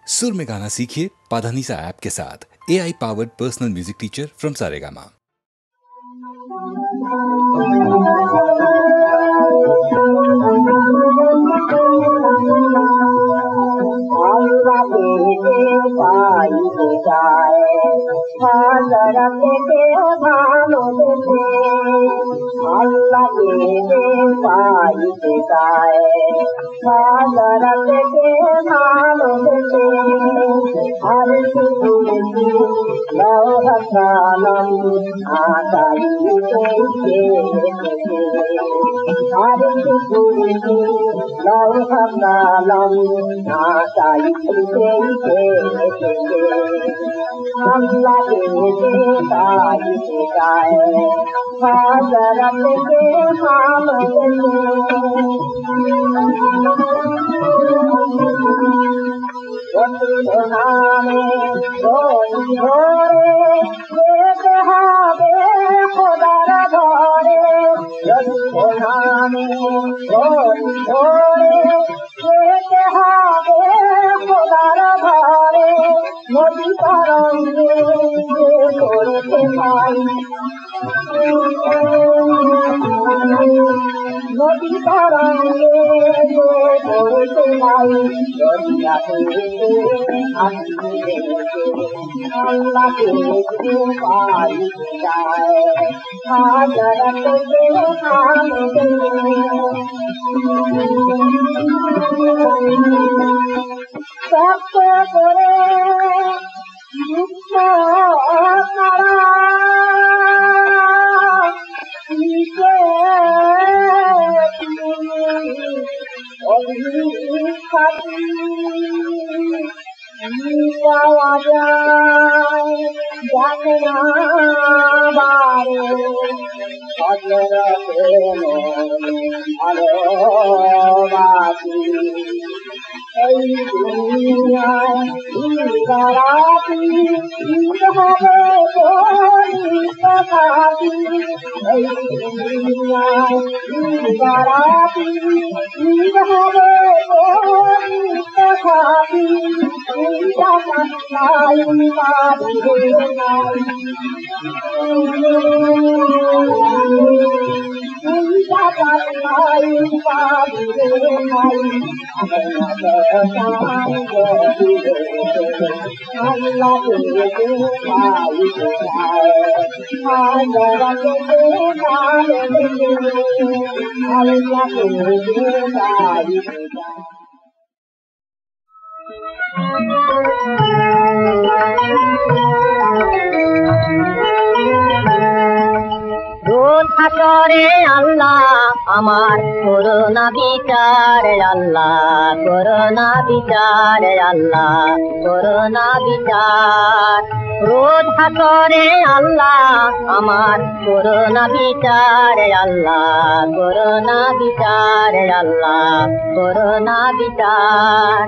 सुर में गाना सीखिए पाधानीसा ऐप के साथ। AI powered personal music teacher from Saregama. করে আল্লাহ আমার করোনা বিচার আল্লাহ করোনা বিচার আল্লাহ করোনা বিচার রোজ হাসরে আল্লাহ আমার করোনা বিচার আল্লাহ করোনা বিচার আল্লাহ করোনা বিচার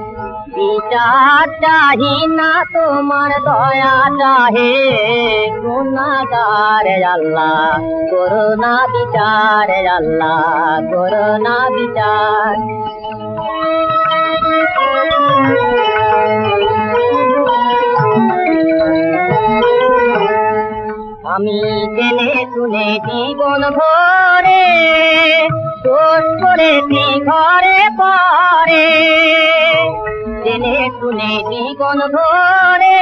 বিচার চাহি না তোমার দয়া চাহে গুনাহগার আল্লাহ করোনা বিচার আল্লাহ করোনা বিচার আমি জেনে শুনে জীবন ভরে দোষ করেছি ঘরে পরে জেনে শুনে জীবন ভরে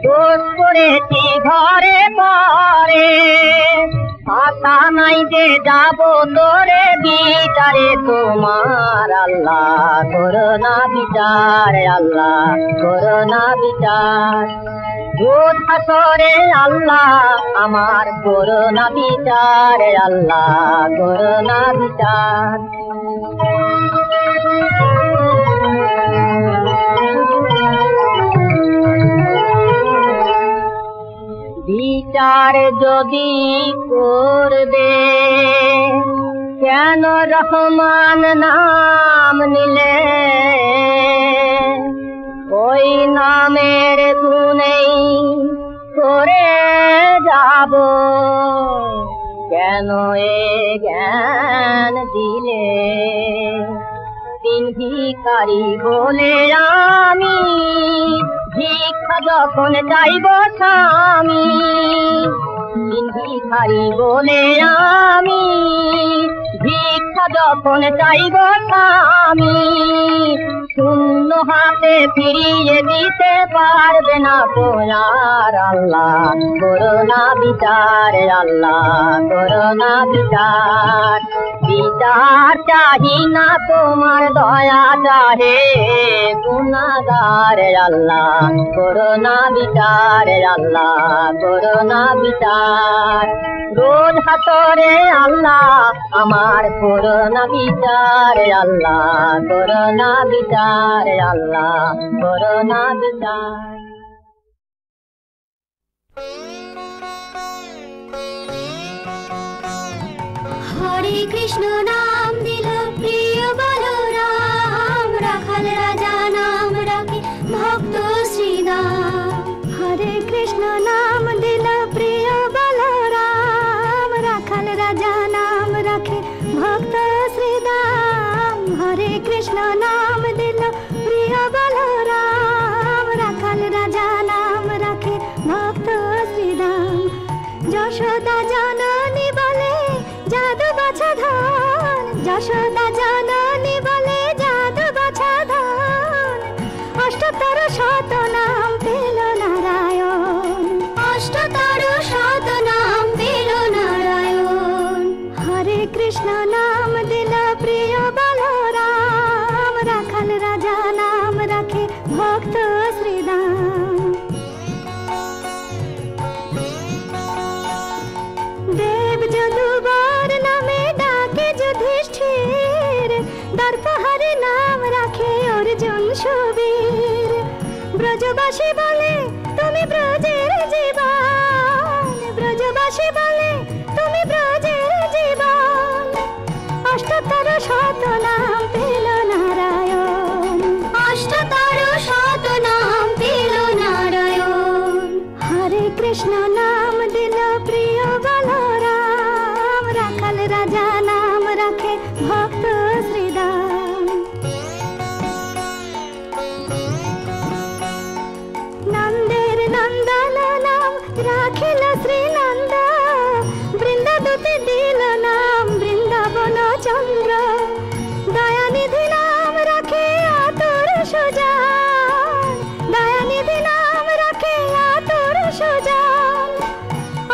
দোষ করেছি ঘরে পরে আশা নাই যে যাব তোরে বিচারে তোমার আল্লাহ করোনা বিচার আল্লাহ করোনা বিচার রোজ হাসরে আল্লাহ আমার করোনা বিচার আল্লাহ করোনা বিচার বিচার যদি করবে কেন রহমান নাম নিলে ওই নামের গুণেই করে যাব কেন এ জ্ঞান দিলে তিন ভিখারি বলে আমি যখন চাইব স্বামী ভিখারি বলে আমি ভিক্ষা যখন চাইব স্বামী শূন্য হাতে ফিরিয়ে দিতে পারবে না তো আর আল্লাহ করোনা বিচার আল্লাহ করোনা বিচার বিচার চাহি না তোমার দয়া চাহে গুনাহগার আল্লাহ করোনা বিচার আল্লাহ করোনা বিচার রোজ হাতরে আল্লাহ আমার করোনা বিচার আল্লাহ করোনা বিচার আল্লাহ করোনা বিচার হরে কৃষ্ণ নাম দিল প্রিয় বলরাম রাখাল রাজা নাম রাখে ভক্ত শ্রীরাম হরে কৃষ্ণ নাম দিল প্রিয় বলরাম রাখাল রাজা নাম রাখে ভক্ত শ্রীরাম হরে কৃষ্ণ নাম দিল প্রিয় বলরাম রাখাল রাজা নাম রাখে ভক্ত শ্রীরাম যশোদা জননী বলে জাদু বাছা ধন যশোদা জননী বলে জাদু বাছা ধন অষ্টতর শত নাম পেল নারায়ণ অষ্টতর শত নাম পেল নারায়ণ হরে কৃষ্ণ নাম দিল প্রিয় বলরাম রাখাল রাজা নাম রাখে ভক্ত শ্রীরাম দেব যদুবর নামে ডাকে যুধিষ্ঠির দর্পহারি নাম রাখে অর্জুন সুবীর ব্রজবাসী বলে তুমি ব্রজের জীবন ব্রজবাসী বলে তুমি ব্রজের জীবন অষ্টতর শত নাম পেল নারায়ণ অষ্টতর শত নাম পেল নারায়ণ হরে কৃষ্ণ নাম দিল প্রিয় বলরাম রাখাল রাজা নাম রাখে ভক্ত শ্রীরাম নন্দের নন্দন নাম রাখিল শ্রীনন্দ বৃন্দাদূতে দিল নাম বৃন্দাবন চন্দ্র দয়ানিধি নাম রাখে আতুর সুজান দয়ানিধি নাম রাখে আতুর সুজান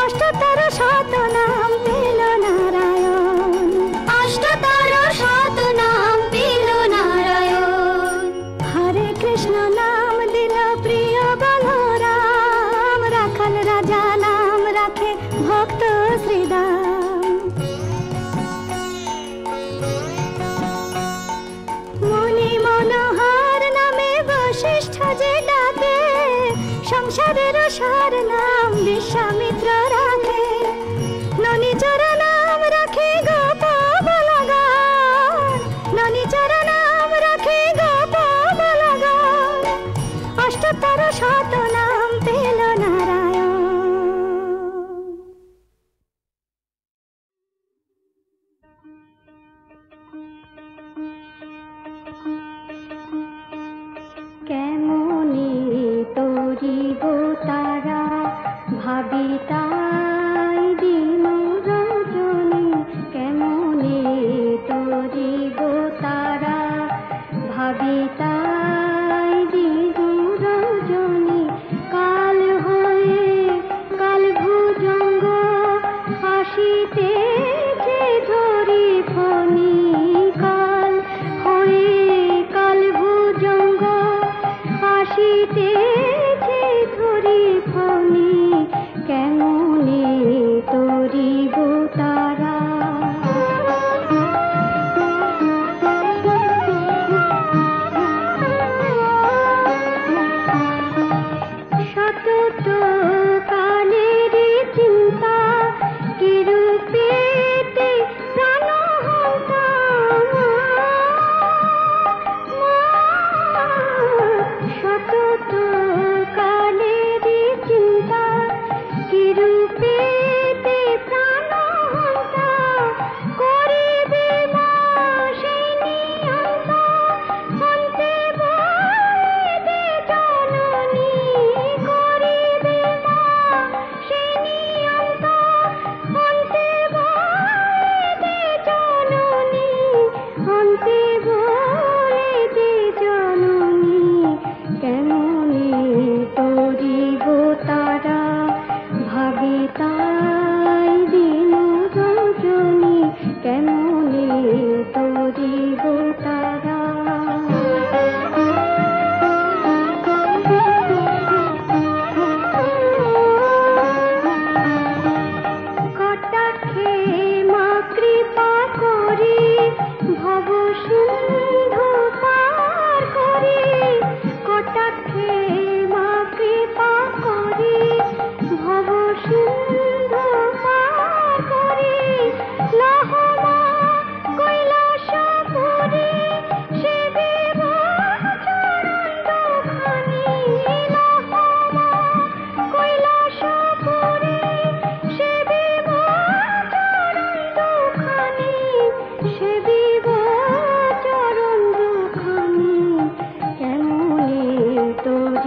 অষ্টতর শত নাম পেল নারায়ণ অষ্টতর শত নাম পেল নারায়ণ হরে কৃষ্ণ নাম দিল প্রিয় বলরাম রাখাল রাজা নাম রাখে ভক্ত শ্রীরাম মুনি মনোহর নামে বশিষ্ঠ যে ডাকে সংসারের সার নাম বিশ্বামিত্র রাখে ননিচর নাম রাখে গোপ বলগান ননিচর নাম রাখে গোপ বলগান অষ্টতর শত নাম পেল নারায়ণ কেমনি তরিব তারা ভাবি তাই দিন রজনী কেমনি তরিব তারা ভাবি তাই দিন রজনী কাল হয়ে কাল ভুজঙ্গ আসিতেছে ধরি ফণি কাল হয়ে কাল ভুজঙ্গ আসিতেছে ধরি ফণি কেমন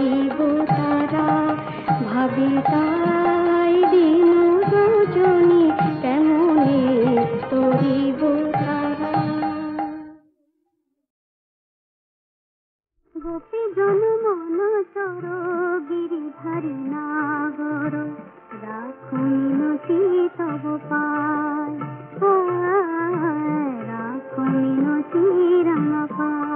তরিব তারা ভাবি তাই দিন রজনী কেমনে তরিব তারা গোপী জন মন চর গিরিধারী নাগর রাখুমিনতি তব পায় রাখুমিনতি রাম পায়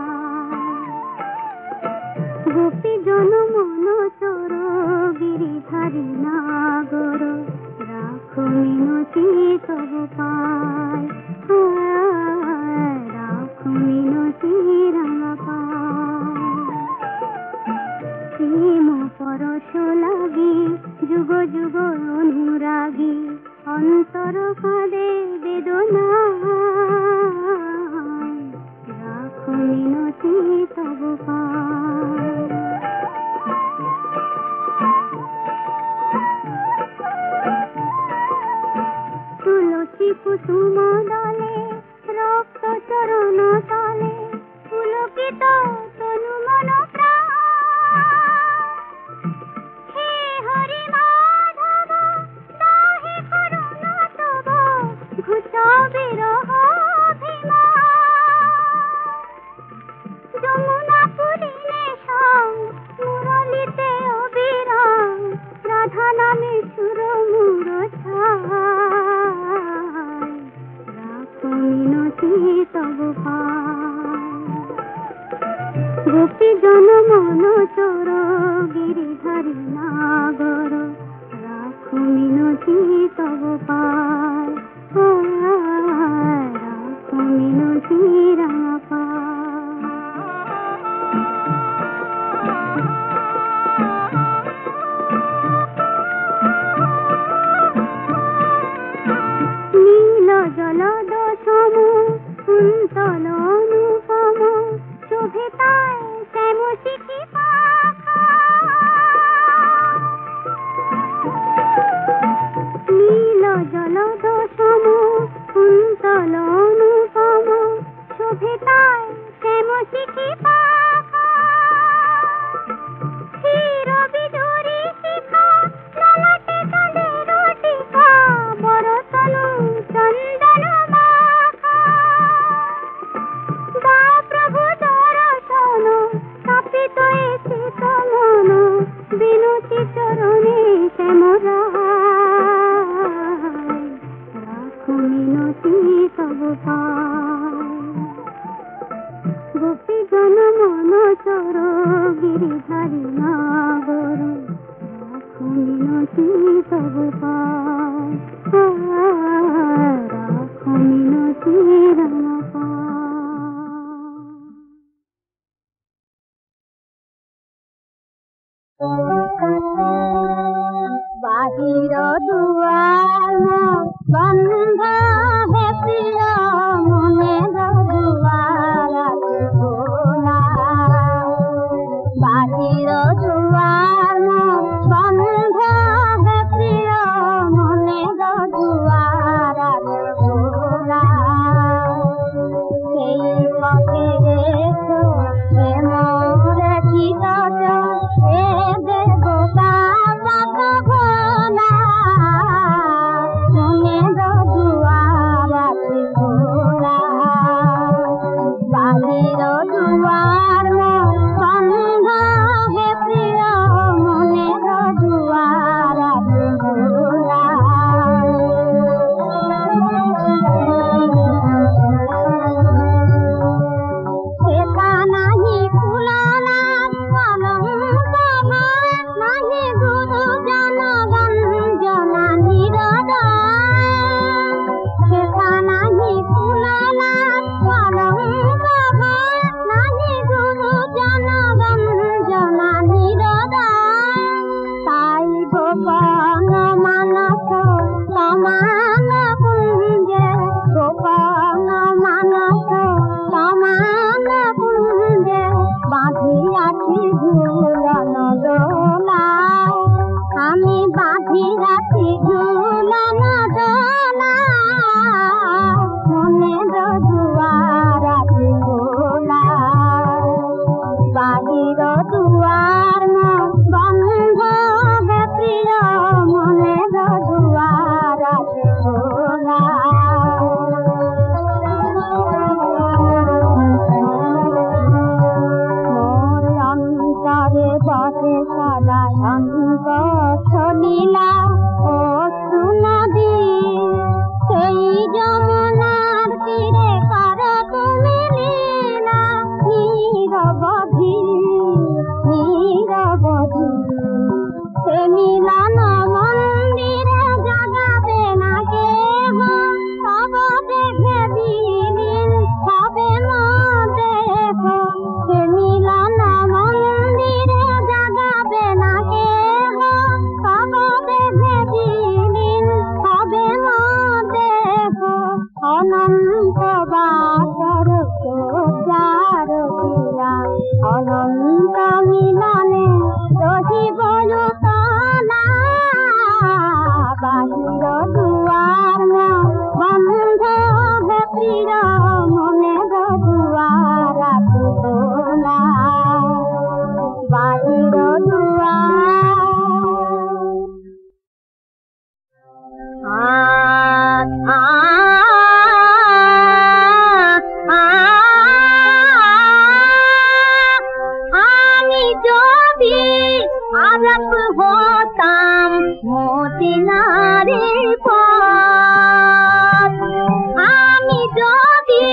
গোপী জন মন চর গিরিধারী নাগর রাখুমিনতি তব পায় রাখুমিনতি রাম পায় প্রেম পরশ লাগি যুগ যুগ অনুরাগী অন্তর কাঁদে বেদনা রাখো মিনতি তব পায় তুলসী কুসুম দলে রক্ত চরণ তলে পুলকিত তনু মন প্রাণ হে হরি মাধব দাহে করুণা তব ঘুচা বিরহ যমুনা পুরিনে সং মুরলিতে অবিরাম রাধা নামে সুর মুর ছায় রাখো মিনতি তব পায় গোপী জন মন চর গিরিধারী নাগর রাখো মিনতি তব পায় রাখো মিনতি রাম পায় নীল জলদ সম কুন্তল অনুপম শোভে তাই শ্যাম শিখি পাখা নীল জলদ সম কুন্তল অনুপম শোভে তাই শ্যাম শিখি পাখা ক্ষীর বিদুরি শিখা ললাটে কাঁদের টিকা বরতনু চন্দন মাখা দা প্রভু দর্শন তাপিত এসে মন বিনতি চরণে শ্যামরায় রাখো মিনতি তব পায় গোপী জন মন চর গিরিধারী নাগর রাখো মিনতি তব পায় রাখো মিনতি রাম বাহির দুয়ার বন্ধ হে প্রিয় মনে দুয়ার খোলা বাহির দুয়ার বন্ধ হে প্রিয় মনে দুয়ার খোলা সেই পথে রেখো হে মোরে চিত এ দেবতা মত ভোলা মনে দুয়ার খোলা বাহির দুয়ার বন্ধ হে প্রিয় মনে দুয়ার খোলা সেটা নাহি ফুলনা কলঙ্ক নাহি গুরু জনগঞ্জনা নিরদয় সেটা নাহি ফুলনা কলঙ্ক নাহি গুরু জনগঞ্জনা নিরদয় তাই গোপন মানস সমান কুঞ্জে গোপন মানস সমান কুঞ্জে বাঁধিয়াছি ঝুলন দোলায় আমি বাঁধিয়াছি ঝুলন দোলায় মনে দুয়ার খোলা বাহির দুয়ার বসে সদা সঙ্গ লীলা অশ্রু নদী সেই যমুনার তীরে করো তুমি লীলা নিরবধি নিরবধি সে মিলন মন্দিরে জাগাবে না কেহ তব দেখে দিন হবে দেহ সে মিলন মন্দিরে জাগাবে না কেহ তব দেখে দিন হবে দেহ অনন্ত বাসর চার ক্রিয়া অনন্ত মিলনে রহিব তলা বাহির দুয়ার বন্ধ হে প্রিয় মনে দুয়ার খোলা বাহির আমি যদি আরব হতাম মদিনারে পথ আমি যদি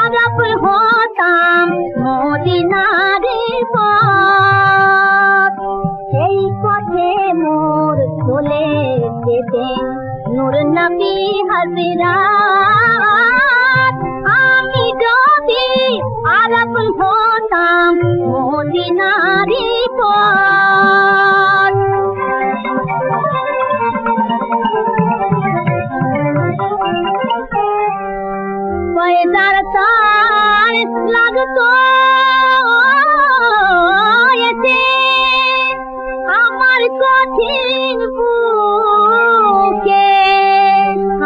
আরব হতাম মদিনারে পথ সেই পথে মোর চলে যেতেন নূর নবী হযরত আমি যদি আরব হতাম মদিনারে পথ পয়দার তার লাগতো এতে আমার কঠিন বুকে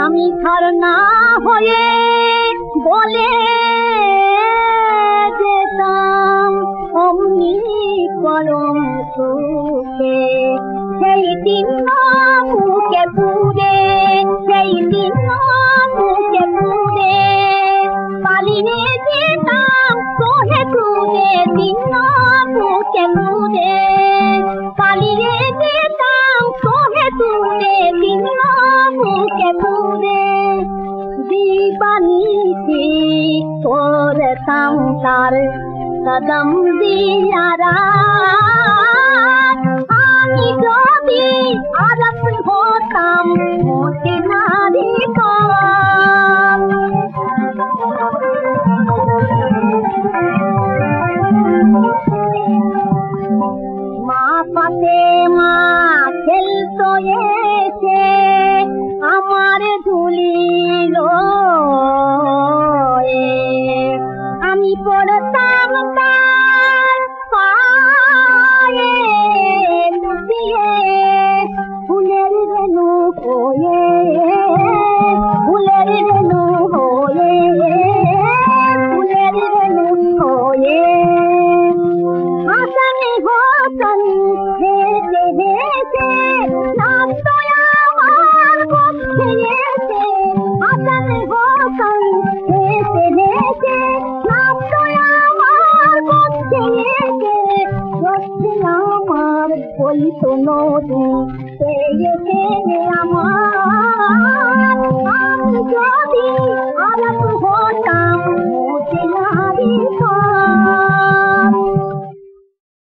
আমি ধর্ণা হয়ে বলে যেতাম অমনি করম সুখে সেই দিন মুখে পুরে সেই দিন মুখে পুরে পালিয়ে যেতাম সোহে তুলে দিন মুখে পুরে পালিয়ে যেতাম সোহে তুলে দিন মুখে পুরে दीवानी করতাম তার কদম দিয়ারা আমি যদি আরব হতাম মদিনারে কম মা ফাতেমা খেলতো এসে আমার ধুলিল আমি পড়তাম তার পায়ে লুটিয়ে ফুলের রেণু হয়ে ফুলের রেণু হয়ে ফুলের রেণু হয়ে হাসান হাসান হেসে হেসে নাচতো আমার পক্ষে এসে হাসান হাসান হেসে হেসে নাচতো আমার পক্ষে এসে হচ্ছে আমার বলতো নদী সে এসে আমার